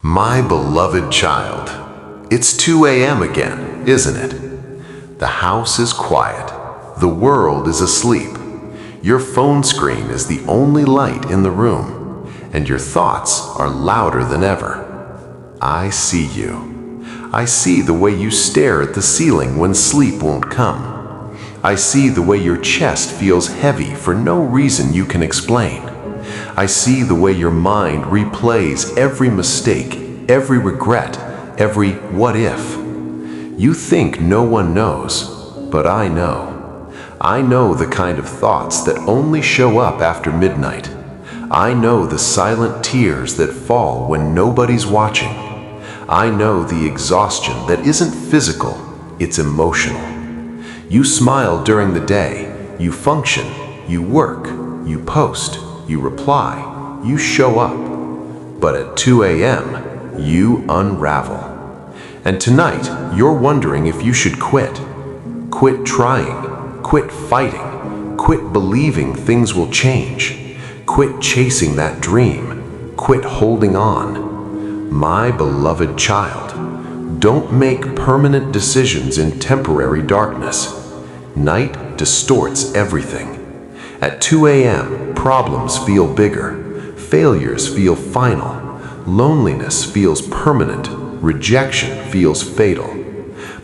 My beloved child, it's 2 a.m. again, isn't it? The house is quiet. The world is asleep. Your phone screen is the only light in the room, and your thoughts are louder than ever. I see you. I see the way you stare at the ceiling when sleep won't come. I see the way your chest feels heavy for no reason you can explain. I see the way your mind replays every mistake, every regret, every what if. You think no one knows, but I know. I know the kind of thoughts that only show up after midnight. I know the silent tears that fall when nobody's watching. I know the exhaustion that isn't physical, it's emotional. You smile during the day, you function, you work, you post, you reply, you show up. But at 2 a.m., you unravel. And tonight, you're wondering if you should quit. Quit trying, quit fighting, quit believing things will change. Quit chasing that dream, quit holding on. My beloved child, don't make permanent decisions in temporary darkness. Night distorts everything. At 2 a.m., problems feel bigger, failures feel final, loneliness feels permanent, rejection feels fatal.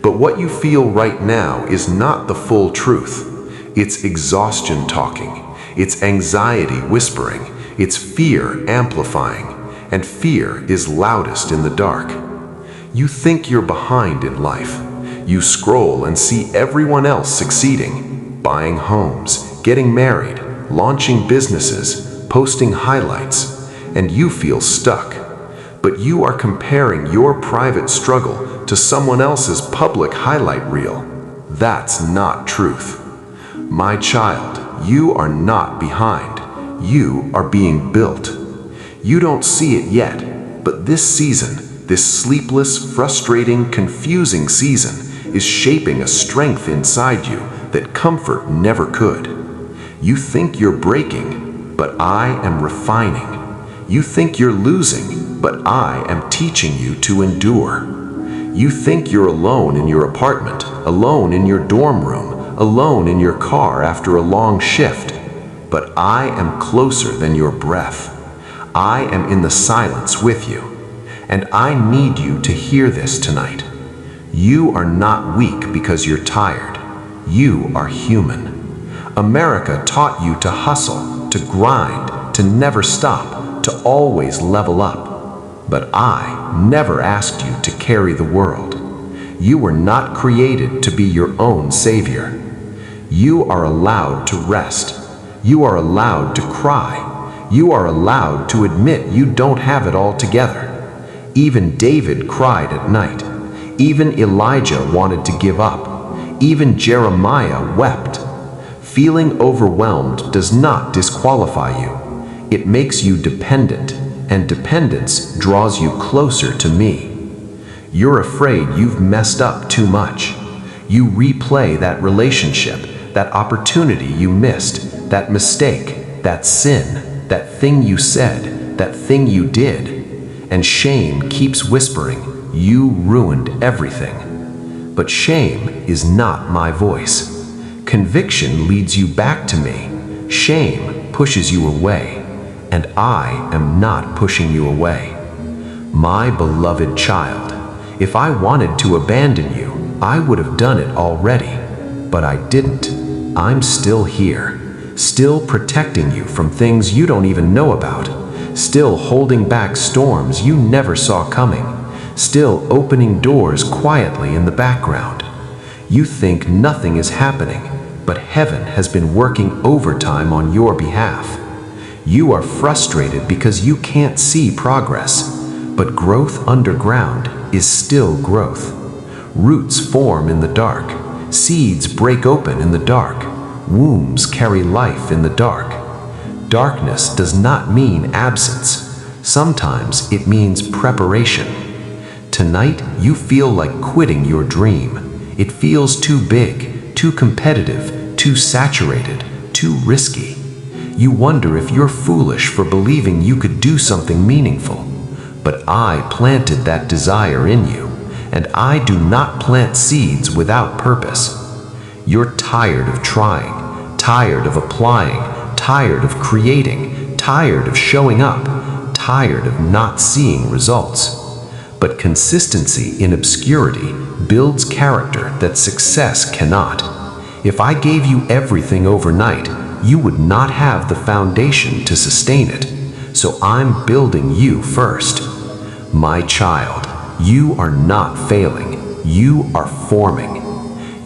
But what you feel right now is not the full truth. It's exhaustion talking, it's anxiety whispering, it's fear amplifying, and fear is loudest in the dark. You think you're behind in life. You scroll and see everyone else succeeding, buying homes, getting married, launching businesses, posting highlights, and you feel stuck. But you are comparing your private struggle to someone else's public highlight reel. That's not truth. My child, you are not behind. You are being built. You don't see it yet, but this season, this sleepless, frustrating, confusing season, is shaping a strength inside you that comfort never could. You think you're breaking, but I am refining. You think you're losing, but I am teaching you to endure. You think you're alone in your apartment, alone in your dorm room, alone in your car after a long shift, but I am closer than your breath. I am in the silence with you, and I need you to hear this tonight. You are not weak because you're tired. You are human. America taught you to hustle, to grind, to never stop, to always level up. But I never asked you to carry the world. You were not created to be your own savior. You are allowed to rest. You are allowed to cry. You are allowed to admit you don't have it all together. Even David cried at night. Even Elijah wanted to give up. Even Jeremiah wept. Feeling overwhelmed does not disqualify you. It makes you dependent, and dependence draws you closer to me. You're afraid you've messed up too much. You replay that relationship, that opportunity you missed, that mistake, that sin, that thing you said, that thing you did. And shame keeps whispering, you ruined everything. But shame is not my voice. Conviction leads you back to me. Shame pushes you away. And I am not pushing you away. My beloved child, if I wanted to abandon you, I would have done it already. But I didn't. I'm still here, still protecting you from things you don't even know about, still holding back storms you never saw coming, still opening doors quietly in the background. You think nothing is happening, but heaven has been working overtime on your behalf. You are frustrated because you can't see progress, but growth underground is still growth. Roots form in the dark, seeds break open in the dark, wombs carry life in the dark. Darkness does not mean absence. Sometimes it means preparation. Tonight, you feel like quitting your dream. It feels too big, too competitive, too saturated, too risky. You wonder if you're foolish for believing you could do something meaningful. but I planted that desire in you, and I do not plant seeds without purpose. You're tired of trying, tired of applying, tired of creating, tired of showing up, tired of not seeing results. But consistency in obscurity builds character that success cannot. If I gave you everything overnight, you would not have the foundation to sustain it. So I'm building you first. My child, you are not failing, you are forming.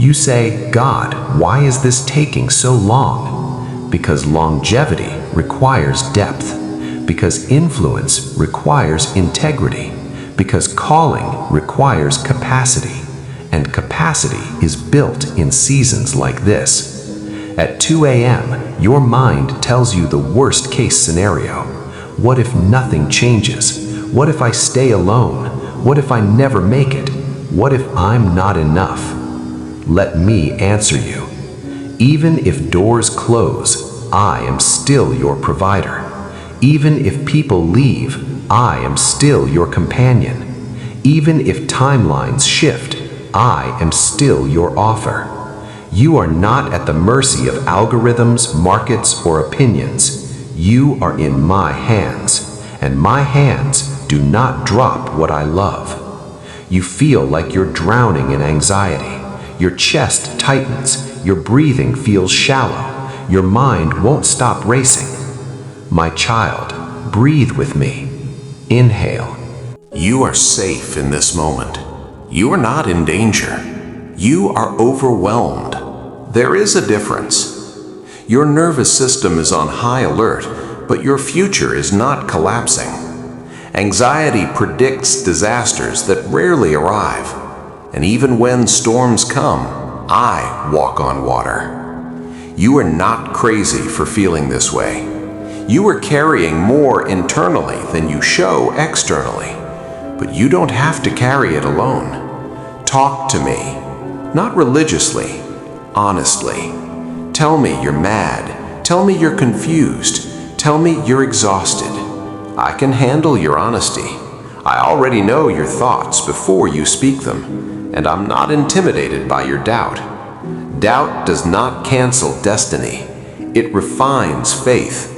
You say, God, why is this taking so long? Because longevity requires depth, because influence requires integrity, because calling requires capacity, and capacity is built in seasons like this. At 2 a.m., your mind tells you the worst case scenario. What if nothing changes? What if I stay alone? What if I never make it? What if I'm not enough? Let me answer you. Even if doors close, I am still your provider. Even if people leave, I am still your companion. Even if timelines shift, I am still your offer. You are not at the mercy of algorithms, markets, or opinions. You are in my hands, and my hands do not drop what I love. You feel like you're drowning in anxiety. Your chest tightens, your breathing feels shallow, your mind won't stop racing. My child, breathe with me. Inhale. You are safe in this moment. You are not in danger. You are overwhelmed. There is a difference. Your nervous system is on high alert, but your future is not collapsing. Anxiety predicts disasters that rarely arrive, and even when storms come, I walk on water. You are not crazy for feeling this way. You are carrying more internally than you show externally, but you don't have to carry it alone. Talk to me, not religiously, honestly. Tell me you're mad. Tell me you're confused. Tell me you're exhausted. I can handle your honesty. I already know your thoughts before you speak them, and I'm not intimidated by your doubt. Doubt does not cancel destiny. It refines faith.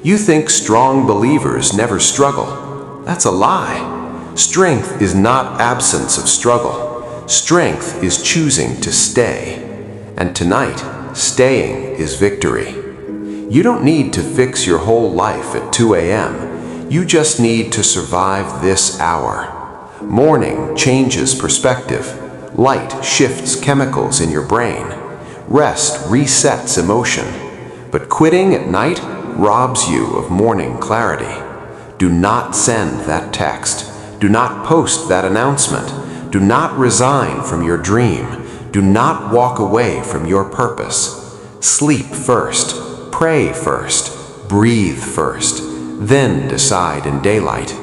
You think strong believers never struggle. That's a lie. Strength is not absence of struggle. Strength is choosing to stay. And tonight, staying is victory. You don't need to fix your whole life at 2 a.m. You just need to survive this hour. Morning changes perspective. Light shifts chemicals in your brain. Rest resets emotion. But quitting at night robs you of morning clarity. Do not send that text. Do not post that announcement. Do not resign from your dream. Do not walk away from your purpose. Sleep first. Pray first. Breathe first. Then decide in daylight.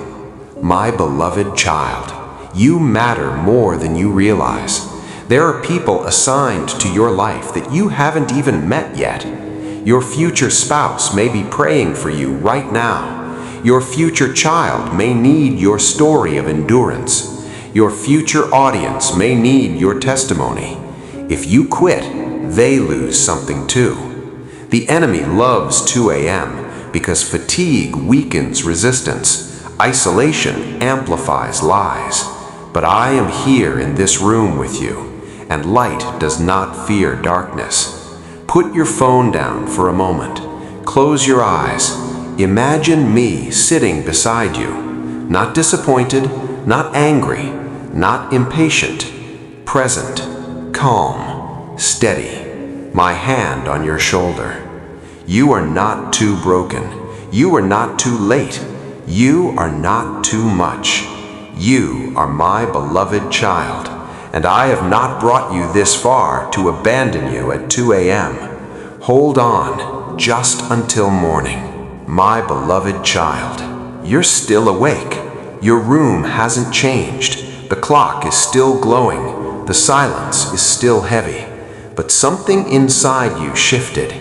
My beloved child, you matter more than you realize. There are people assigned to your life that you haven't even met yet. Your future spouse may be praying for you right now. Your future child may need your story of endurance. Your future audience may need your testimony. If you quit, they lose something too. The enemy loves 2 a.m. because fatigue weakens resistance. Isolation amplifies lies. But I am here in this room with you, and light does not fear darkness. Put your phone down for a moment. Close your eyes. Imagine me sitting beside you. Not disappointed, not angry, not impatient. Present, calm, steady. My hand on your shoulder. You are not too broken. You are not too late. You are not too much. You are my beloved child, and I have not brought you this far to abandon you at 2 a.m. Hold on just until morning. My beloved child, you're still awake. Your room hasn't changed. The clock is still glowing. The silence is still heavy. But something inside you shifted.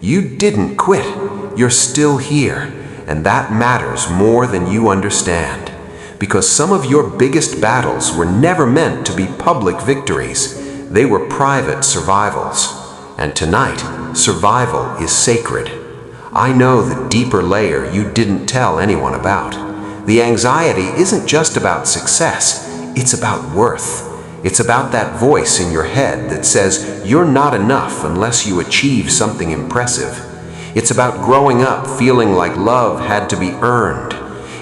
You didn't quit. You're still here, and that matters more than you understand. because some of your biggest battles were never meant to be public victories. They were private survivals. And tonight, survival is sacred. I know the deeper layer you didn't tell anyone about. The anxiety isn't just about success, it's about worth. It's about that voice in your head that says you're not enough unless you achieve something impressive. It's about growing up feeling like love had to be earned.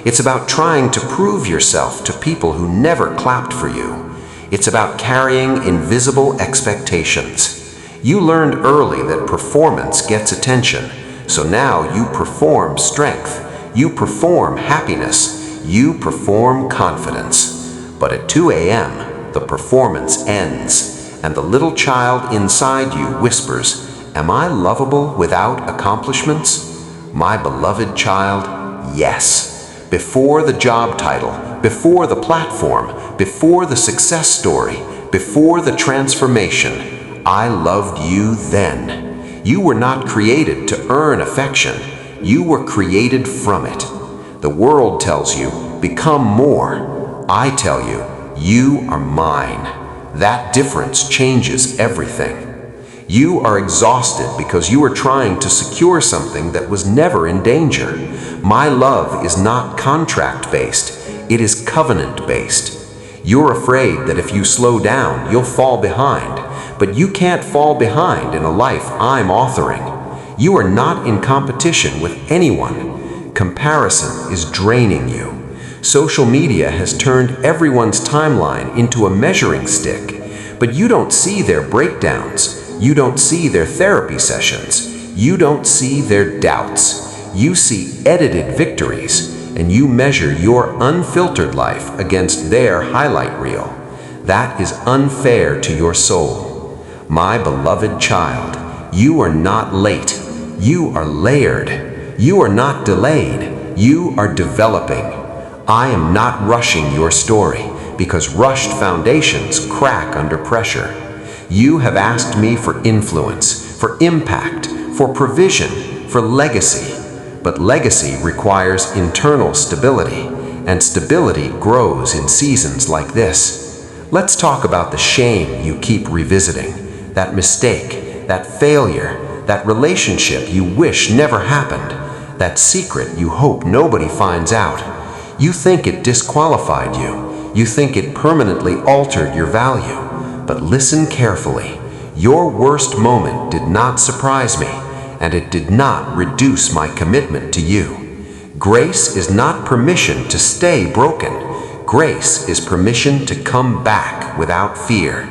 It's about trying to prove yourself to people who never clapped for you. It's about carrying invisible expectations. You learned early that performance gets attention, so now you perform strength, you perform happiness, you perform confidence. But at 2 a.m., the performance ends, and the little child inside you whispers, "Am I lovable without accomplishments?" My beloved child, yes. Before the job title, before the platform, before the success story, before the transformation, I loved you then. You were not created to earn affection. You were created from it. The world tells you, become more. I tell you, you are mine. That difference changes everything. You are exhausted because you are trying to secure something that was never in danger. My love is not contract-based, it is covenant-based. You're afraid that if you slow down, you'll fall behind, but you can't fall behind in a life I'm authoring. You are not in competition with anyone. Comparison is draining you. Social media has turned everyone's timeline into a measuring stick, but you don't see their breakdowns. You don't see their therapy sessions. You don't see their doubts. You see edited victories, and you measure your unfiltered life against their highlight reel. That is unfair to your soul. My beloved child, you are not late. You are layered. You are not delayed. You are developing. I am not rushing your story, because rushed foundations crack under pressure. You have asked me for influence, for impact, for provision, for legacy. But legacy requires internal stability, and stability grows in seasons like this. Let's talk about the shame you keep revisiting, that mistake, that failure, that relationship you wish never happened, that secret you hope nobody finds out. You think it disqualified you. You think it permanently altered your value. But listen carefully. Your worst moment did not surprise me, and it did not reduce my commitment to you. Grace is not permission to stay broken. Grace is permission to come back without fear.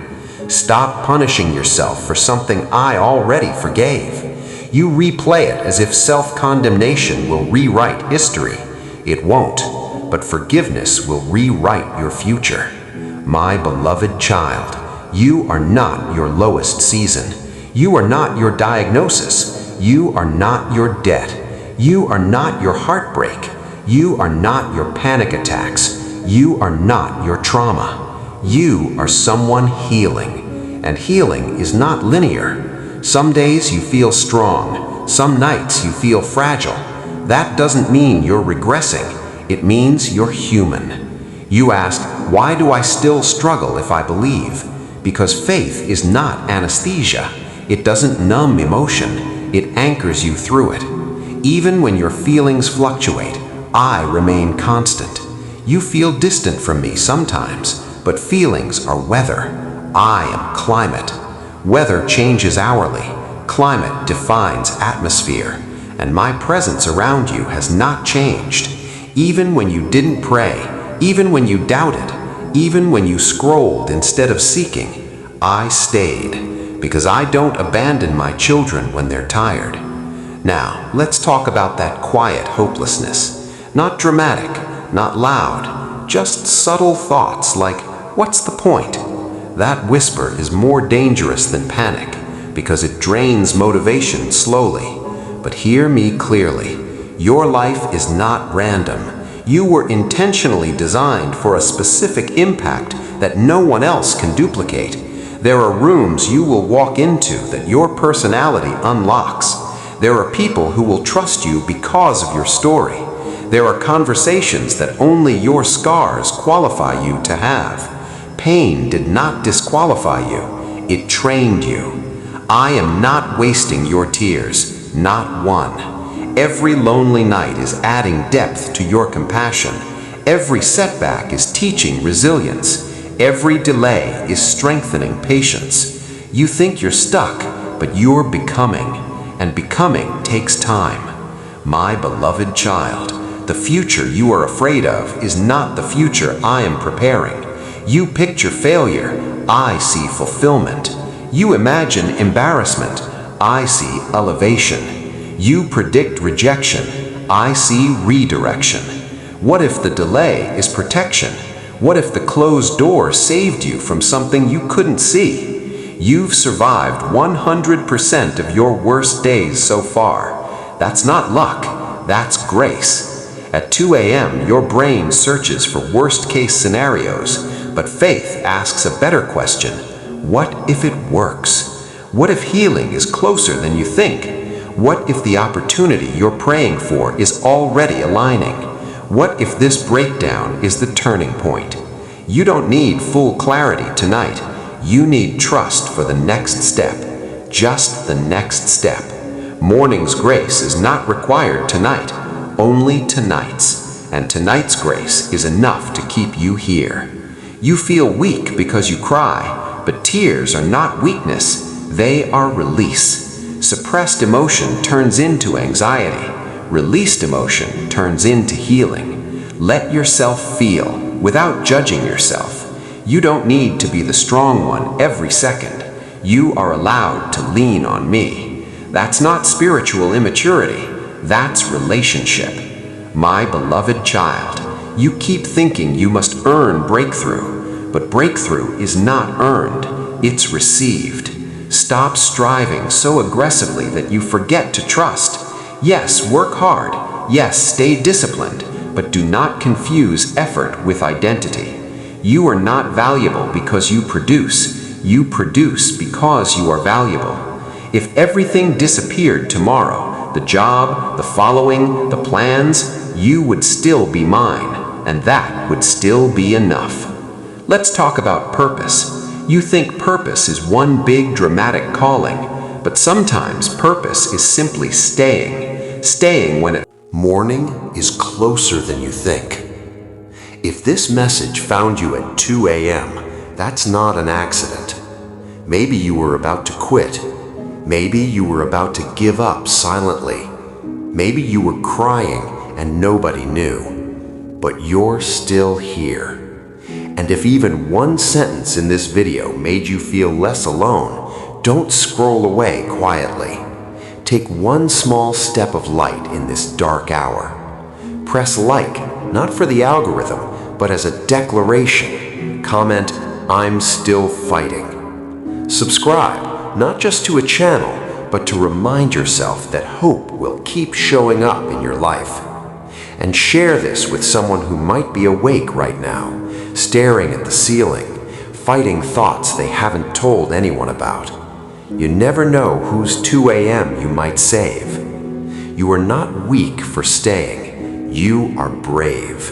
Stop punishing yourself for something I already forgave. You replay it as if self-condemnation will rewrite history. It won't. But forgiveness will rewrite your future. My beloved child, you are not your lowest season. You are not your diagnosis. You are not your debt. You are not your heartbreak. You are not your panic attacks. You are not your trauma. You are someone healing. And healing is not linear. Some days you feel strong. Some nights you feel fragile. That doesn't mean you're regressing. It means you're human. You ask, why do I still struggle if I believe? Because faith is not anesthesia. It doesn't numb emotion. It anchors you through it. Even when your feelings fluctuate, I remain constant. You feel distant from me sometimes, but feelings are weather. I am climate. Weather changes hourly. Climate defines atmosphere. And my presence around you has not changed. Even when you didn't pray, even when you doubted, even when you scrolled instead of seeking, I stayed, because I don't abandon my children when they're tired. Now, let's talk about that quiet hopelessness. Not dramatic, not loud, just subtle thoughts like, what's the point? That whisper is more dangerous than panic, because it drains motivation slowly. But hear me clearly. Your life is not random. You were intentionally designed for a specific impact that no one else can duplicate. There are rooms you will walk into that your personality unlocks. There are people who will trust you because of your story. There are conversations that only your scars qualify you to have. Pain did not disqualify you, it trained you. I am not wasting your tears, not one. Every lonely night is adding depth to your compassion. Every setback is teaching resilience. Every delay is strengthening patience. You think you're stuck, but you're becoming, and becoming takes time. My beloved child, the future you are afraid of is not the future I am preparing. You picture failure, I see fulfillment. You imagine embarrassment, I see elevation. You predict rejection, I see redirection. What if the delay is protection? What if the closed door saved you from something you couldn't see? You've survived 100% of your worst days so far. That's not luck, that's grace. At 2 a.m., your brain searches for worst-case scenarios, but faith asks a better question. What if it works? What if healing is closer than you think? What if the opportunity you're praying for is already aligning? What if this breakdown is the turning point? You don't need full clarity tonight. You need trust for the next step. Just the next step. Morning's grace is not required tonight, only tonight's. And tonight's grace is enough to keep you here. You feel weak because you cry, but tears are not weakness, they are release. Suppressed emotion turns into anxiety. Released emotion turns into healing. Let yourself feel without judging yourself. You don't need to be the strong one every second. You are allowed to lean on me. That's not spiritual immaturity, that's relationship. My beloved child, you keep thinking you must earn breakthrough, but breakthrough is not earned, it's received. Stop striving so aggressively that you forget to trust. Yes, work hard. Yes, stay disciplined, but do not confuse effort with identity. You are not valuable because you produce. You produce because you are valuable. If everything disappeared tomorrow, the job, the following, the plans, you would still be mine, and that would still be enough. Let's talk about purpose. You think purpose is one big dramatic calling, but sometimes purpose is simply staying. Staying when Morning is closer than you think. If this message found you at 2 a.m., that's not an accident. Maybe you were about to quit. Maybe you were about to give up silently. Maybe you were crying and nobody knew. But you're still here. And if even one sentence in this video made you feel less alone, don't scroll away quietly. Take one small step of light in this dark hour. Press like, not for the algorithm, but as a declaration. Comment, I'm still fighting. Subscribe, not just to a channel, but to remind yourself that hope will keep showing up in your life. And share this with someone who might be awake right now, staring at the ceiling, fighting thoughts they haven't told anyone about. You never know whose 2 a.m. you might save. You are not weak for staying. You are brave.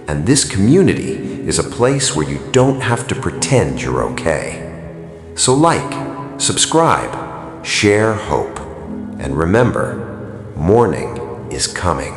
And this community is a place where you don't have to pretend you're okay. So like, subscribe, share hope, and remember, morning is coming.